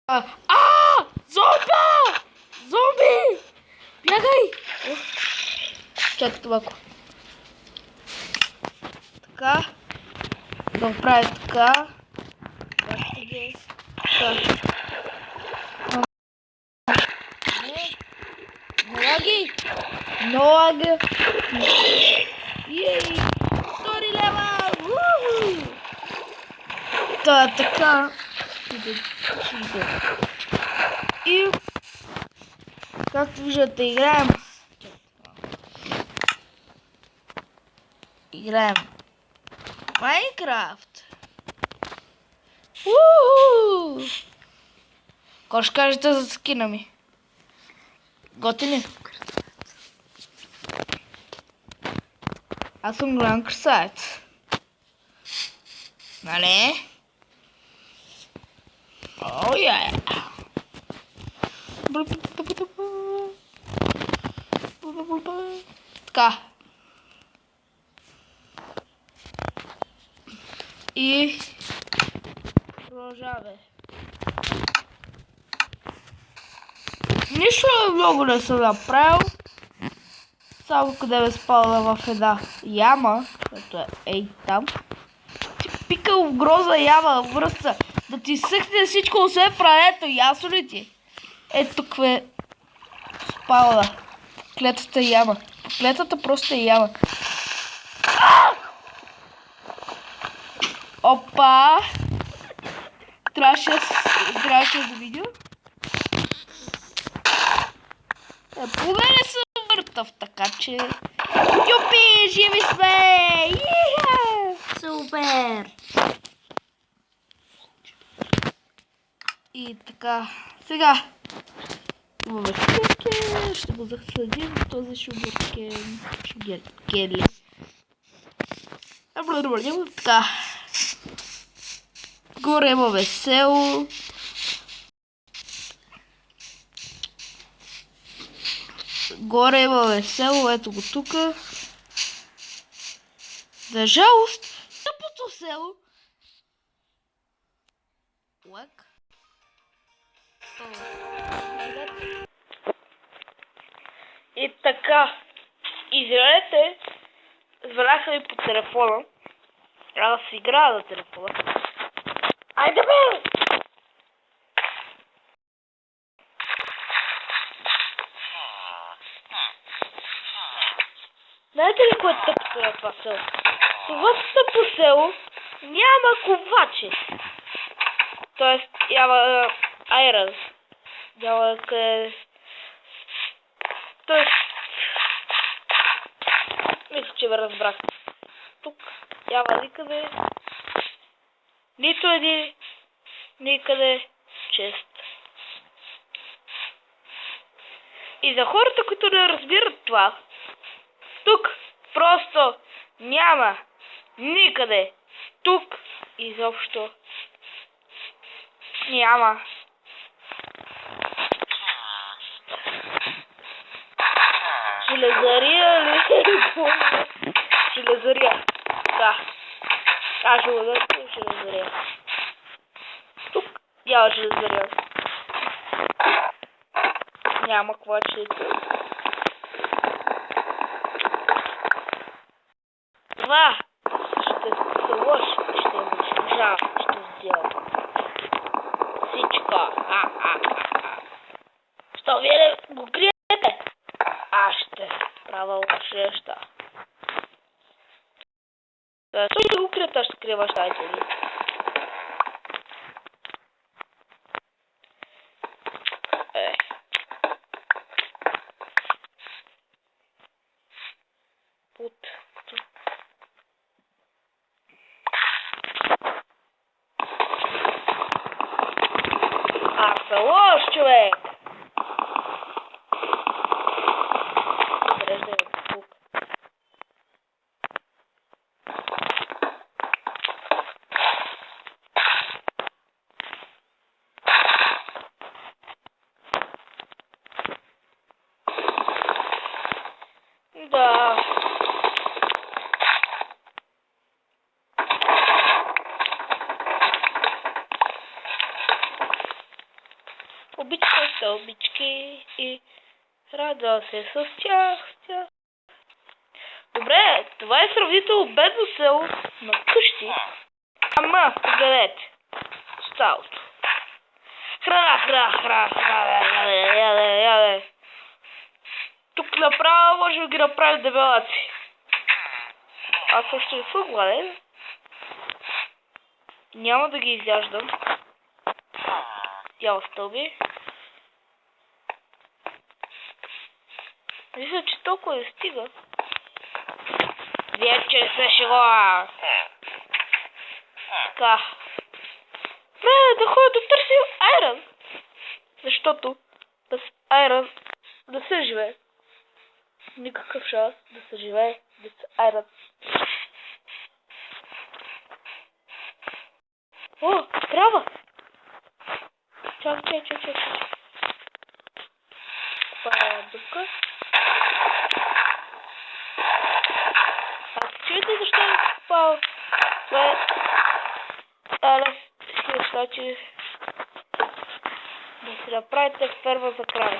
Зомби! Зомби! Бягай! Чакайте малко. Така. Да направя така. Така. Не лаги. Ей! 2 лева! Така. И както виждате, играем Майнкрафт. Какво ще кажете за скина ми? Готини? Аз съм голям красавец. Нали? О, така. И продължаваме. Нищо много не съм направил. Само къде ме спала в една яма, която е там. Ти пикал в гроза яма, връзца. Да ти съхне всичко, освен прането, ясно ли ти? Ето тук е спала. Клетата яма. Клетата просто е яма. Опа! Трябваше да видя. Поне не съм мъртъв, така че... Юпи! Живи сме! Супер! И така... Сега... Имаме шубуркен. Ще го засадим този шубуркен. Шубуркели. Така... Горе имаме село. Горе имаме село, ето го тука. За жалост, тъпото село. Лак. И така. Извинете, звъняха ми по телефона. Аз си играя на телефона. Айде бе! Знаете ли кое е тъпото на това село? Това тъпо село няма ковачи. Тоест няма айрън. Няма къде... Тоест... Мисля, че ме разбрах. Тук няма никъде... Нито един... Никъде... Чест. И за хората, които не разбират това... Тук просто няма никъде. Тук изобщо няма. Железария ли? Железария. Да. Железария. Тук няма железария. Няма квачета. Това ще се лоши, ще унищожа, ще сделам. Всичко. Що вие не го криете? Аз ще правя лоши неща. Защо ще го криете, ще крива щайте ли? Пут. Лош човек! Зареждай тук. Да. обича стълбички и радва се с тях. Добре, това е сравнително бедно село на къщи. Ама, погледнете. Сталото. Храна. Яде. Тук направо може да ги направим дебелаци. Аз също не съм гладен. Няма да ги изяждам. Яла стълби. Мисля, че толкова не стига. Вече се шегова. Така. Време да ходя да търсим айрон. Защото без айрон да се живее. Никакъв шанс да се живее без айрон. О, крава! Чакай. Това е дупка. Чуете защо е попал? Това е... Значи... Да си направите ферма за крави.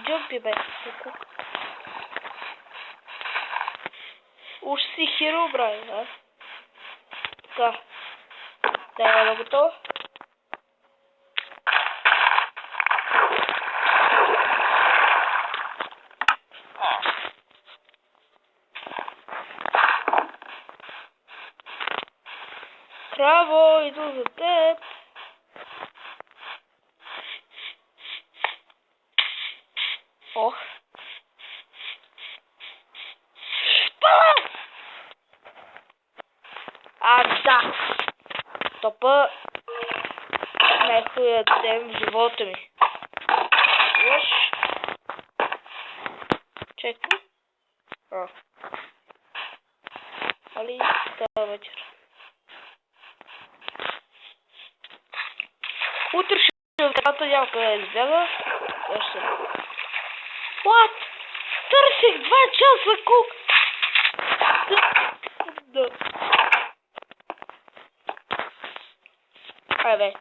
Джумпи бе. Уж си хиро, брай, а? Така. Да е готово. Краво, иду за теб. Ох. Пала! Да. Топа най-хуя ден в живота ми. Виж. Чекай. Али тази вечер. Утре ще вката няма къде да избяга. What? Търсих 2 часа кук! Да. Ай бе.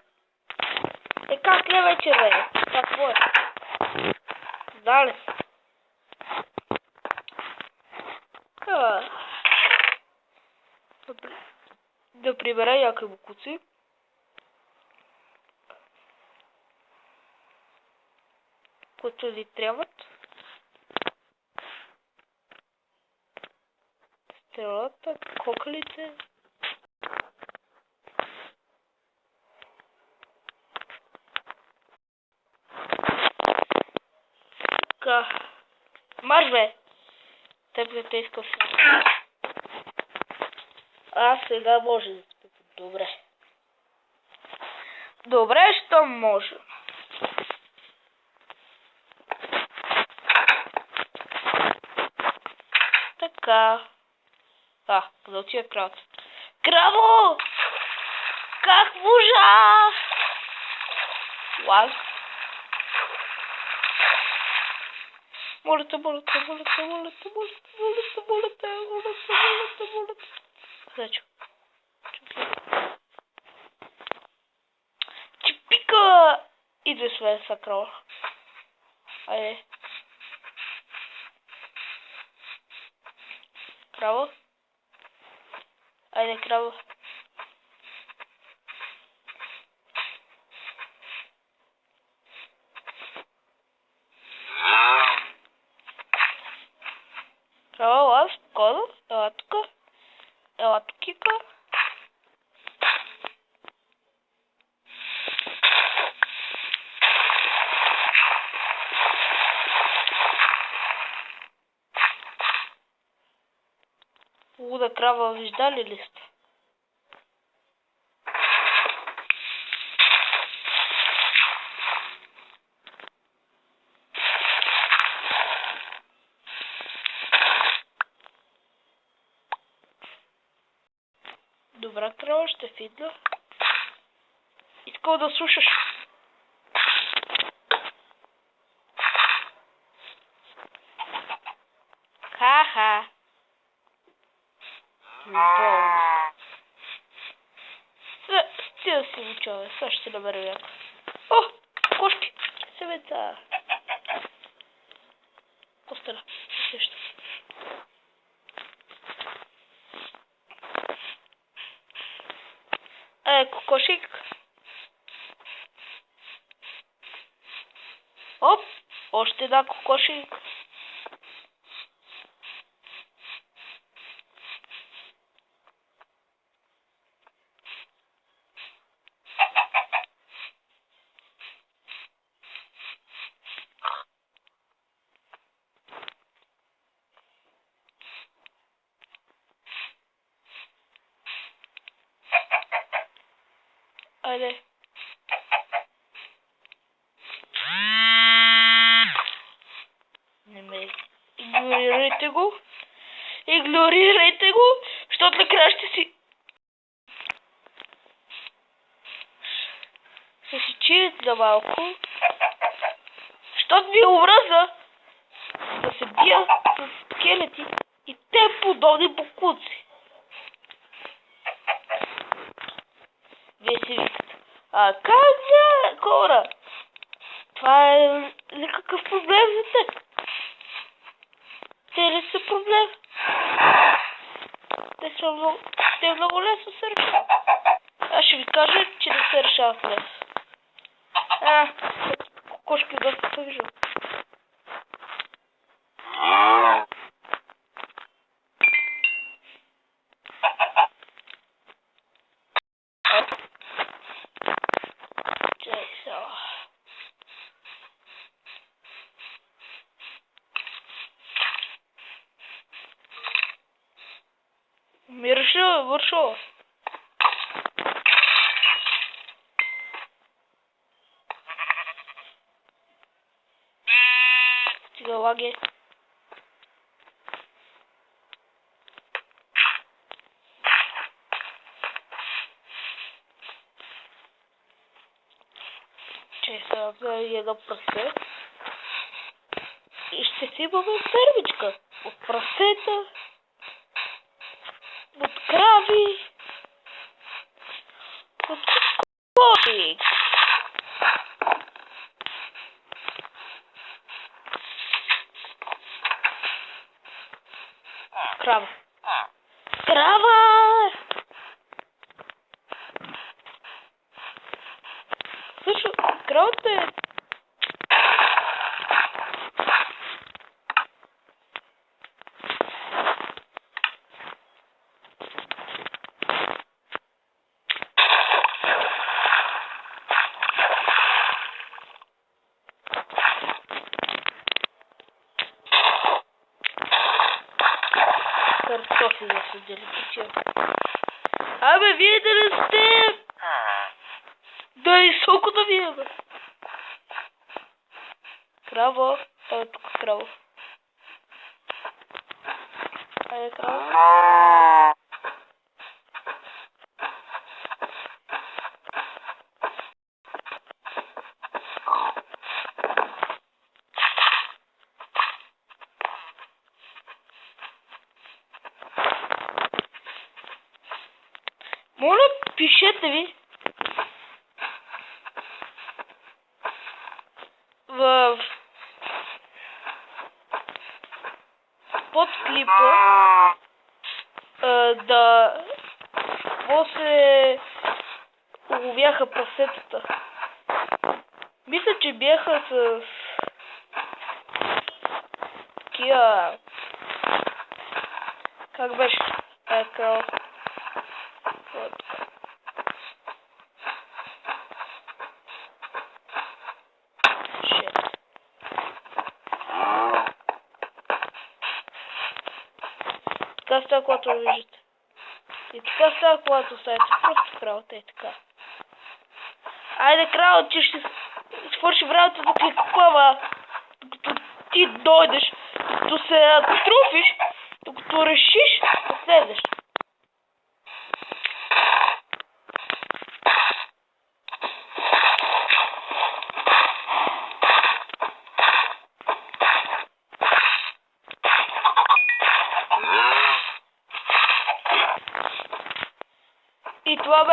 Как ли вече бе? Какво е? Дали. Да прибера някакви букуци. Които ви трябват. Стрелата, кокалите. Така. Марш бе! Теб те искал сега. Сега може да спи. Добре. Добре, що може. Така. Да отида кравата. Краво! Как можа? Лаз. Молите. Значи. Чипика! Иде своя са крава. Айде. Краво. Айде, краво. Краво, аз, кода, ела тука. Ела тукика. Луда крава, виждали ли сте? Добра крава, ще фидля. Искал да слушаш. Ха-ха. Болно. да си учава. Сега ще се намеря яко. О, кошки! Семеца! Костера. Също. Кокошик. Оп! Още една кокошик. Айде. Не ме игнорирайте го. Игнорирайте го, защото накрая ще си... Ще си чилите за малко. Защото ми омръзна да се бия с скелети и те подобни бокуци. Вие си викате. Как за хора? Това е някакъв проблем за те. Те ли са проблем? Те много лесно се решават. Аз ще ви кажа, че не се решават лесно. Кокошки доста се виждам. Мирша, вършо. Сега лаге. Че сега за едно прасе. И ще си имаме фермичка. От прасета. От крави. От коли. Крава. Крава! Слушай, кравата е... Картофи да се деликатира. Абе, вие да не сте! Да и соко да вие, бе! Краво. Ето тук краво. Айде, краво. Моля, пишете ви в под клипа да после уловяха прасетата. Мисля, че бяха с такива... Как беше? Така... Така става, когато виждате. И така става, когато оставите просто кравата е така. Айде, крава, че ще свърши времето да ти купава, докато ти дойдеш, докато се атрофиш, докато решиш да слезеш. И това